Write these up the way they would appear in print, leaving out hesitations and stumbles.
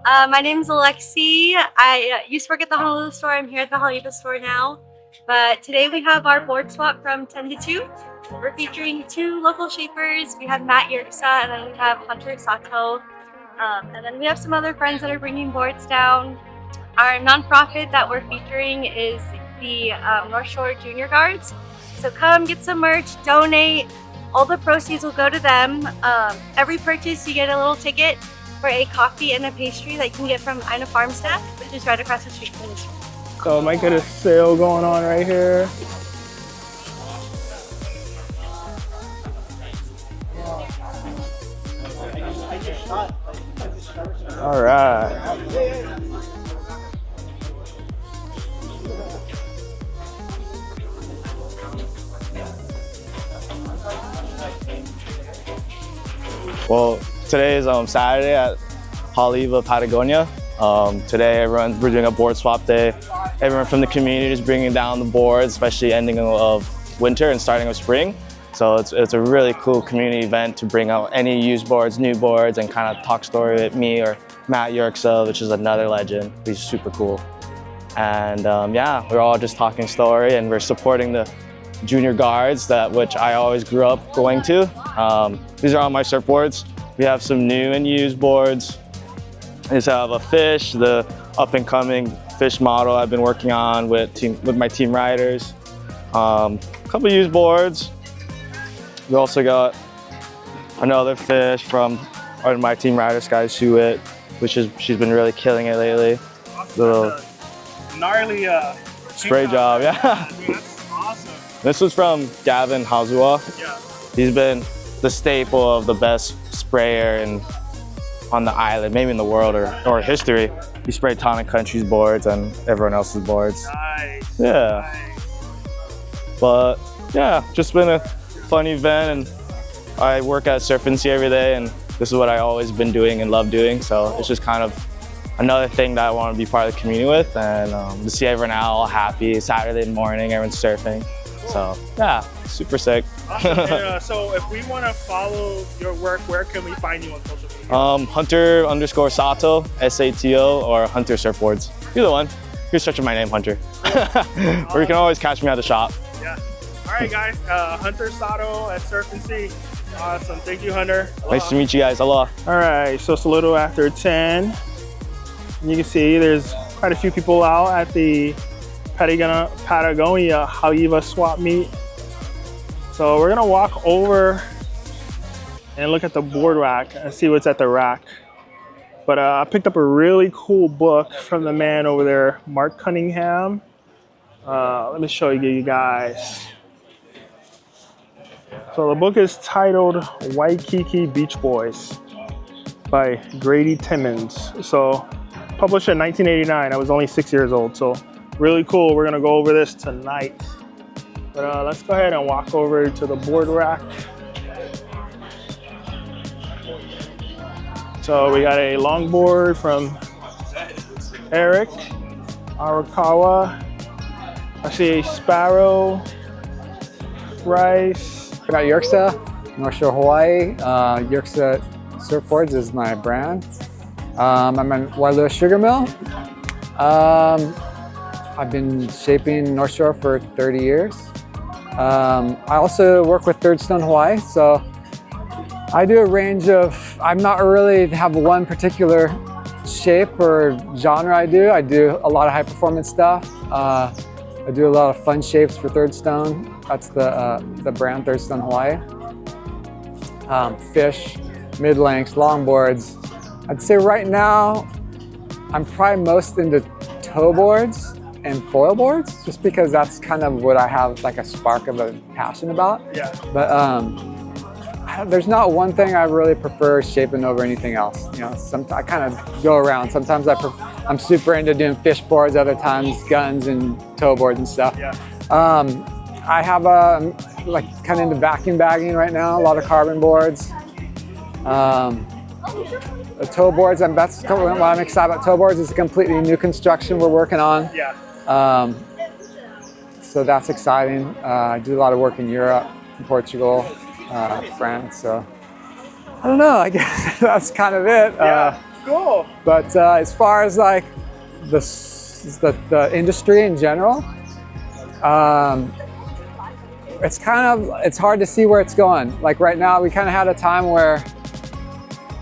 My name's Lexi. I used to work at the Honolulu store. I'm here at the Hale'Iwa store now. But today we have our board swap from 10 to 2. We're featuring 2 local shapers. We have Yerxa and then we have Hunter Sato. And then we have some other friends that are bringing boards down. Our nonprofit that we're featuring is the North Shore Junior Guards. So come get some merch, donate. All the proceeds will go to them. Every purchase you get a little ticket for a coffee and a pastry that you can get from Ina Farm Staff, which is right across the street from the store. So I might get a sale going on right here. All right. Well, today is Saturday at Hale'Iwa, Patagonia. Today we're doing a board swap day. Everyone from the community is bringing down the boards, especially ending of winter and starting of spring. So it's a really cool community event to bring out any used boards, new boards, and kind of talk story with me or Yerxa, which is another legend. He's super cool. And yeah, we're all just talking story and we're supporting the junior guards, which I always grew up going to. These are all my surfboards. We have some new and used boards. These have a fish, the up and coming fish model I've been working on with my team riders. A couple used boards. We also got another fish from one of my team riders, Sky Suet, she's been really killing it lately. Awesome. Little gnarly spray job, yeah. Dude, that's awesome. This was from Gavin Hazua. Yeah. He's been the staple of the best sprayer on the island, maybe in the world or history. He sprayed Town and Country's boards and everyone else's boards. Nice. Yeah. Nice. But yeah, just been a fun event, and I work at Surf and Sea every day, and this is what I always been doing and love doing. So it's just kind of another thing that I want to be part of the community with, and to see everyone out all happy. Saturday morning, everyone's surfing. So yeah, super sick. Awesome. And, so if we want to follow your work, where can we find you on social media? Hunter_Sato, S-A-T-O, or Hunter Surfboards. Either one. You can search my name, Hunter. Or you can always catch me at the shop. Yeah. All right, guys. Hunter Sato at Surf and Sea. Awesome. Thank you, Hunter. Aloha. Nice to meet you guys. Aloha. All right. So it's a little after 10. You can see there's quite a few people out at the Patagonia Hale'Iwa swap meet. So we're gonna walk over and look at the board rack and see what's at the rack. But I picked up a really cool book from the man over there, Mark Cunningham. Let me show you guys. So the book is titled Waikiki Beach Boys by Grady Timmons. So published in 1989. I was only 6 years old, so really cool. We're gonna go over this tonight. But let's go ahead and walk over to the board rack. So we got a longboard from Eric Arakawa. I see a Sparrow, Rice. I got Yerxa, North Shore, Hawaii. Yerxa Surfboards is my brand. I'm in Wailua Sugar Mill. I've been shaping North Shore for 30 years. I also work with Third Stone Hawaii, so I do a range of, I'm not really have one particular shape or genre I do. I do a lot of high performance stuff. I do a lot of fun shapes for Third Stone. That's the brand Third Stone Hawaii. Fish, mid-lengths, longboards. I'd say right now, I'm probably most into tow boards and foil boards, just because that's kind of what I have like a spark of a passion about. Yeah. But there's not one thing I really prefer shaping over anything else. You know, I kind of go around. Sometimes I'm super into doing fish boards, other times guns and tow boards and stuff. Yeah. I have like kind of into vacuum bagging right now, a lot of carbon boards. The tow boards, that's what I'm excited about. Tow boards is a completely new construction we're working on. Yeah. So that's exciting. I do a lot of work in Europe, in Portugal, France. So I don't know, I guess that's kind of it. Yeah. Cool. But as far as like the industry in general, it's hard to see where it's going. Like right now, we kind of had a time where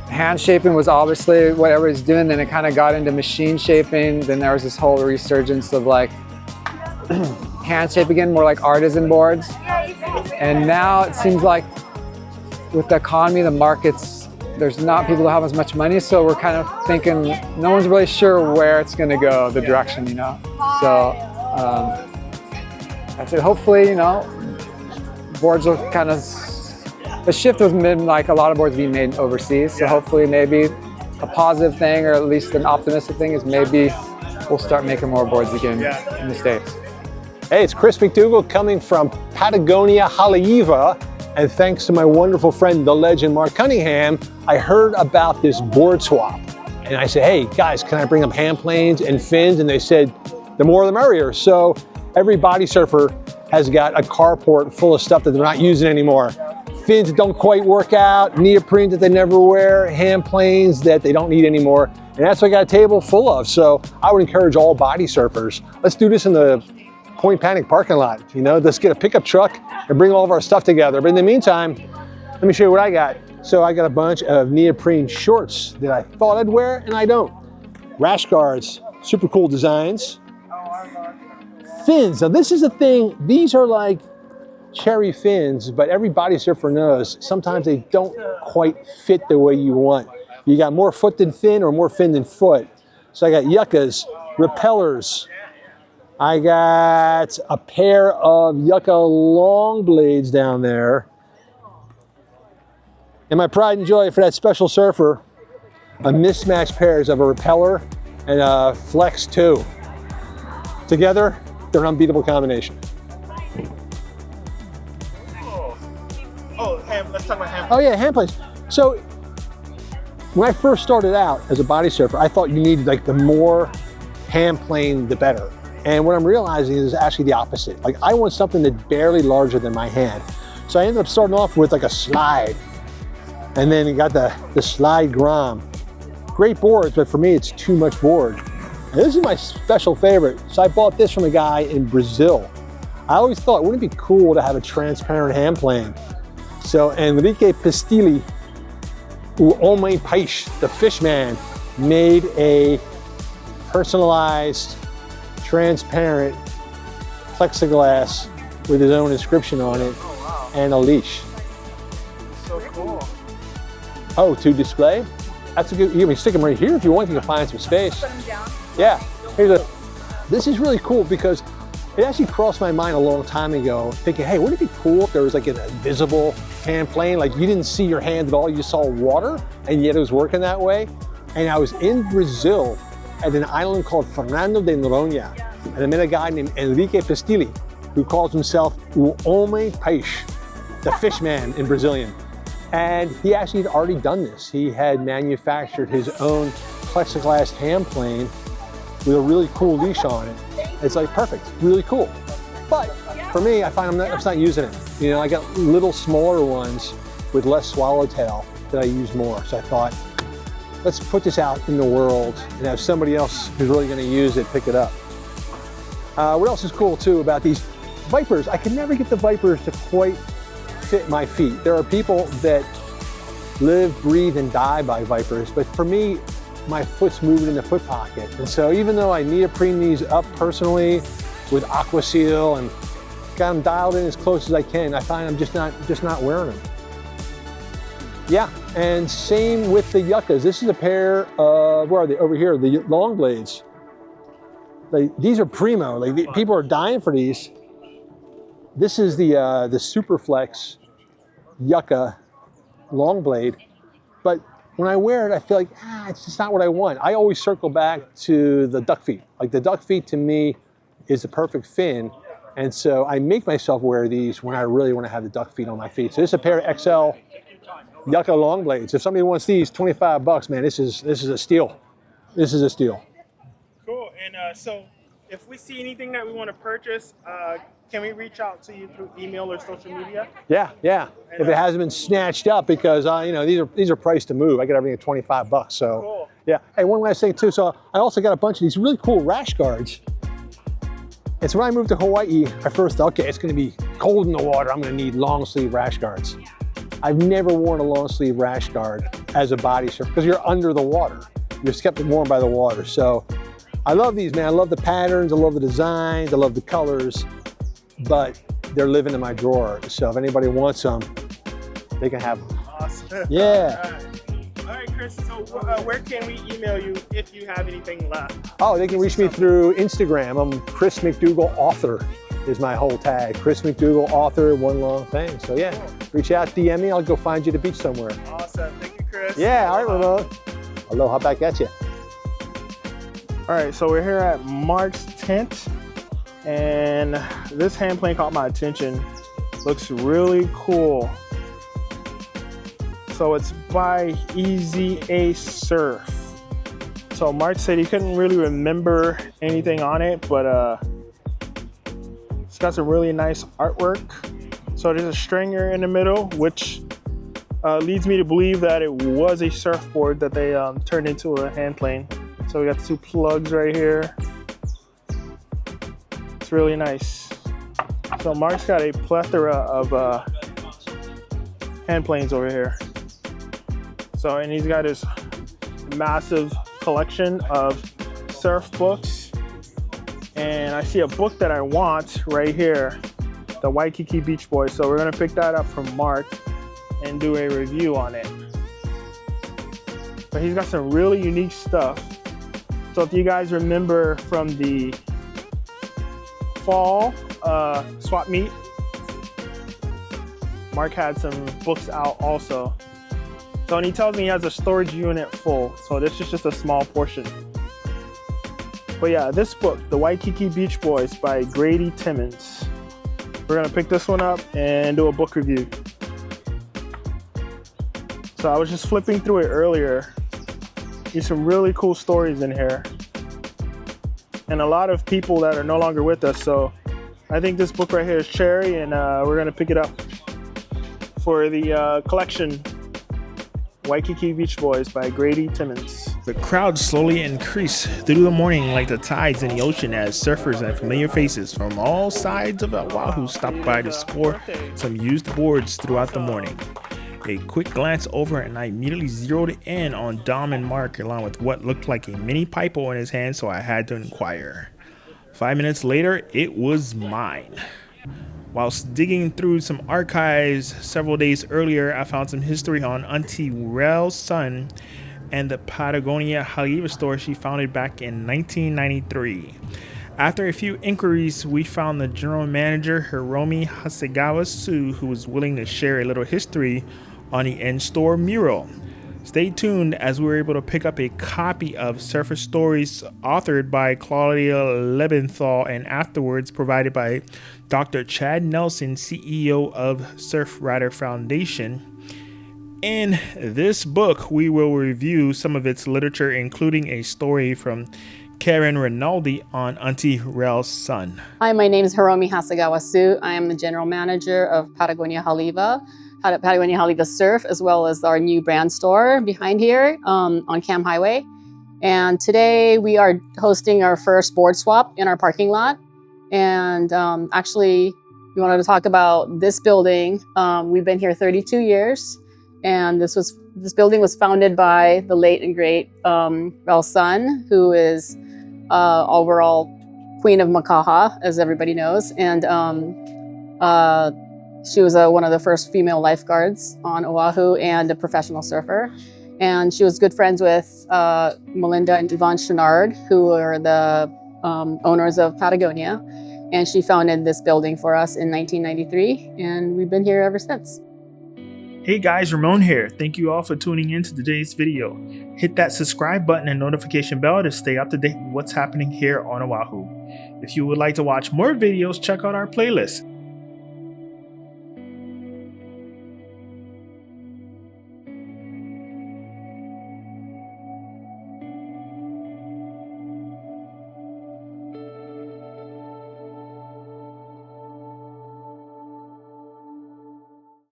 hand shaping was obviously what everybody's doing, then it kind of got into machine shaping. Then there was this whole resurgence of like hand shaping again, more like artisan boards. And now it seems like with the economy, the markets, there's not people who have as much money, so we're kind of thinking no one's really sure where it's going to go, the direction, you know. So that's it. Hopefully, you know, boards will kind of, the shift was been like a lot of boards being made overseas. So hopefully maybe a positive thing, or at least an optimistic thing, is maybe we'll start making more boards again in the States. Hey, it's Chris McDougall coming from Patagonia, Hale'Iwa. And thanks to my wonderful friend, the legend Mark Cunningham, I heard about this board swap. And I said, hey guys, can I bring up hand planes and fins? And they said, the more the merrier. So every body surfer has got a carport full of stuff that they're not using anymore. Fins that don't quite work out, neoprene that they never wear, hand planes that they don't need anymore. And that's what I got a table full of. So I would encourage all body surfers, let's do this in the Point Panic parking lot. You know, let's get a pickup truck and bring all of our stuff together. But in the meantime, let me show you what I got. So I got a bunch of neoprene shorts that I thought I'd wear and I don't. Rash guards, super cool designs. Fins, now this is a thing, these are like cherry fins, but every body surfer knows sometimes they don't quite fit the way you want. You got more foot than fin or more fin than foot. So I got yuccas, repellers. I got a pair of yucca long blades down there. And my pride and joy for that special surfer, a mismatched pairs of a repeller and a Flex 2. Together, they're an unbeatable combination. Let's talk about hand. Oh yeah, hand planes. So when I first started out as a body surfer, I thought you needed like the more hand plane, the better. And what I'm realizing is actually the opposite. Like I want something that's barely larger than my hand. So I ended up starting off with like a slide. And then you got the slide Grom. Great boards, but for me, it's too much board. And this is my special favorite. So I bought this from a guy in Brazil. I always thought, wouldn't it be cool to have a transparent hand plane? So Enrique Pistilli, o Homem Peixe, the fish man, made a personalized, transparent plexiglass with his own inscription on it and a leash. So cool. Oh, to display? That's a good, you can stick them right here if you want, you can find some space. Put them down. Yeah, this is really cool because it actually crossed my mind a long time ago, thinking, hey, wouldn't it be cool if there was like an invisible hand plane, like you didn't see your hand at all, you saw water, and yet it was working that way. And I was in Brazil at an island called Fernando de Noronha, and I met a guy named Enrique Pistilli, who calls himself o Homem Peixe, the fish man in Brazilian. And he actually had already done this. He had manufactured his own plexiglass hand plane with a really cool leash on it. It's like perfect, really cool. But for me, I find I'm just not using it. You know, I got little smaller ones with less swallowtail that I use more. So I thought, let's put this out in the world and have somebody else who's really gonna use it pick it up. What else is cool too about these Vipers? I can never get the Vipers to quite fit my feet. There are people that live, breathe, and die by Vipers, but for me, my foot's moving in the foot pocket. And so even though I neoprene these up personally with Aqua Seal and got them dialed in as close as I can, I find I'm just not wearing them. Yeah, and same with the yuccas. This is a pair of, where are they? Over here, the long blades. These are primo. Like people are dying for these. This is the Superflex yucca long blade, but when I wear it, I feel like, it's just not what I want. I always circle back to the duck feet. Like the duck feet to me is the perfect fin. And so I make myself wear these when I really want to have the duck feet on my feet. So this is a pair of XL yucca long blades. If somebody wants these, 25 bucks, man, this is a steal. This is a steal. Cool. And so if we see anything that we want to purchase, can we reach out to you through email or social media? Yeah, yeah. If it hasn't been snatched up, because you know, these are priced to move. I get everything at 25 bucks. So cool. Yeah. Hey, one last thing too. So I also got a bunch of these really cool rash guards. And so when I moved to Hawaii, I first thought, okay, it's going to be cold in the water. I'm going to need long sleeve rash guards. I've never worn a long sleeve rash guard as a body surfer because you're under the water. You're kept warm by the water. So I love these, man. I love the patterns. I love the designs. I love the colors, but they're living in my drawer. So if anybody wants them, they can have them. Awesome. Yeah. All right, Chris, so where can we email you if you have anything left? Oh, they can reach me through Instagram. I'm Chris McDougall Author is my whole tag. Chris McDougall Author, one long thing. So yeah, reach out, DM me. I'll go find you at the beach somewhere. Awesome. Thank you, Chris. Yeah, all right, Ramon. Aloha back at you. All right, so we're here at Mark's tent, and this hand plane caught my attention. Looks really cool. So it's by EZA Surf. So Mark said he couldn't really remember anything on it, but it's got some really nice artwork. So there's a stringer in the middle, which leads me to believe that it was a surfboard that they turned into a hand plane. So we got the two plugs right here. It's really nice. So Mark's got a plethora of hand planes over here. So, and he's got his massive collection of surf books. And I see a book that I want right here, the Waikiki Beach Boys. So we're gonna pick that up from Mark and do a review on it. But he's got some really unique stuff. So if you guys remember from the fall swap meet, Mark had some books out also. So, and he tells me he has a storage unit full. So this is just a small portion. But yeah, this book, The Waikiki Beach Boys by Grady Timmons. We're gonna pick this one up and do a book review. So I was just flipping through it earlier. There's some really cool stories in here. And a lot of people that are no longer with us. So I think this book right here is cherry, and we're gonna pick it up for the collection, Waikiki Beach Boys by Grady Timmons. The crowd slowly increased through the morning like the tides in the ocean as surfers and familiar faces from all sides of Oahu stopped by to score some used boards throughout the morning. A quick glance over and I immediately zeroed in on Dom and Mark along with what looked like a mini pipo in his hand, so I had to inquire. 5 minutes later, it was mine. Whilst digging through some archives several days earlier, I found some history on Auntie Rel's son and the Patagonia Hale'Iwa store she founded back in 1993. After a few inquiries, we found the general manager, Hiromi Hasegawa-su, who was willing to share a little history on the in-store mural. Stay tuned as we were able to pick up a copy of Surfer Stories authored by Claudia Lebenthal and afterwards provided by Dr. Chad Nelson, CEO of Surf Rider Foundation. In this book, we will review some of its literature, including a story from Karen Rinaldi on Auntie Rel's son. Hi, my name is Hiromi Hasegawa-su. I am the general manager of Patagonia Hale'Iwa, Patagonia Hale'Iwa Surf, as well as our new brand store behind here on Cam Highway. And today we are hosting our first board swap in our parking lot. And actually, we wanted to talk about this building. We've been here 32 years, and this building was founded by the late and great Rel's son, who is overall Queen of Makaha, as everybody knows. And she was one of the first female lifeguards on Oahu and a professional surfer. And she was good friends with Melinda and Yvonne Chenard, who are the owners of Patagonia. And she founded this building for us in 1993, and we've been here ever since. Hey guys, Ramon here. Thank you all for tuning in to today's video. Hit that subscribe button and notification bell to stay up to date with what's happening here on Oahu. If you would like to watch more videos, check out our playlist.